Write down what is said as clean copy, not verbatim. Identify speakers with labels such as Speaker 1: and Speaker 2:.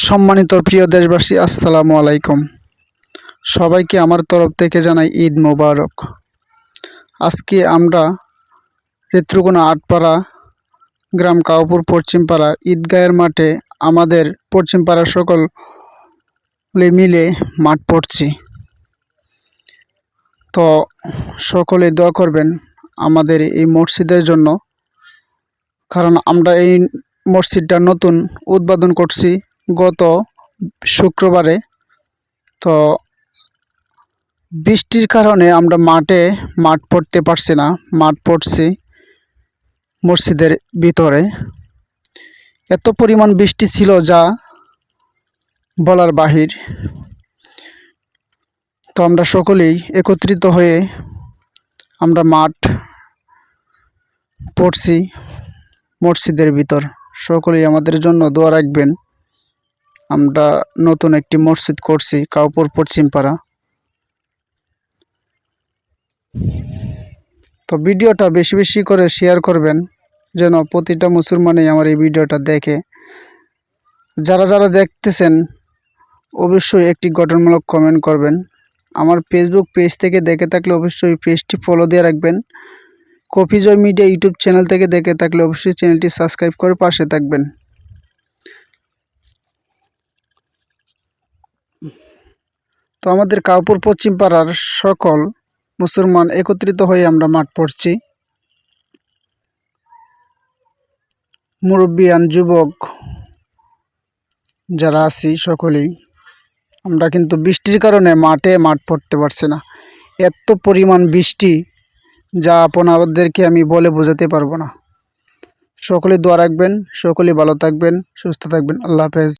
Speaker 1: সম্মানিত প্রিয় দেশবাসী, আসসালামু আলাইকুম। সবাইকে আমার তরফ থেকে জানাই ঈদ মোবারক। আজকে আমরা নেত্রকোনা আটপাড়া গ্রাম কাউপুর পশ্চিমপাড়া ঈদগাহের মাঠে আমাদের পশ্চিমপাড়ার সকলে মিলে মাঠ পড়ছি। তো সকলে দোয়া করবেন আমাদের এই মসজিদের জন্য, কারণ আমরা এই মসজিদটা নতুন উদ্বোধন করছি গত শুক্রবারে। তো বৃষ্টির কারণে আমরা মাঠ পড়তে পারছি না। মাঠ পড়ছি মসজিদের ভিতরে। এত পরিমাণ বৃষ্টি ছিল যা বলার বাহির। তো আমরা সকলেই একত্রিত হয়ে আমরা মাঠ পড়ছি মসজিদের ভিতর। সকলেই আমাদের জন্য দোয়া রাখবেন। আমরা নতুন একটি মসজিদ করছি কাউপুর পশ্চিমপাড়া। তো ভিডিওটা বেশি বেশি করে শেয়ার করবেন, যেন প্রতিটা মুসলমানই আমার এই ভিডিওটা দেখে। যারা যারা দেখতেছেন অবশ্যই একটি গঠনমূলক কমেন্ট করবেন। আমার ফেসবুক পেজ থেকে দেখে থাকলে অবশ্যই পেজটি ফলো দিয়ে রাখবেন। কফি জয় মিডিয়া ইউটিউব চ্যানেল থেকে দেখে থাকলে অবশ্যই চ্যানেলটি সাবস্ক্রাইব করে পাশে থাকবেন। তো আমাদের কাউপুর পশ্চিমপাড়ার সকল মুসলমান একত্রিত হয়ে আমরা মাঠ পড়ছি। মুরব্বিয়ান যুবক যারা আছি সকলেই আমরা, কিন্তু বৃষ্টির কারণে মাঠ পড়তে পারছি না। এত পরিমাণ বৃষ্টি যা আপনাদেরকে আমি বলে বোঝাতে পারবো না। সকলে দোয়া রাখবেন, সকলে ভালো থাকবেন, সুস্থ থাকবেন। আল্লাহ হাফেজ।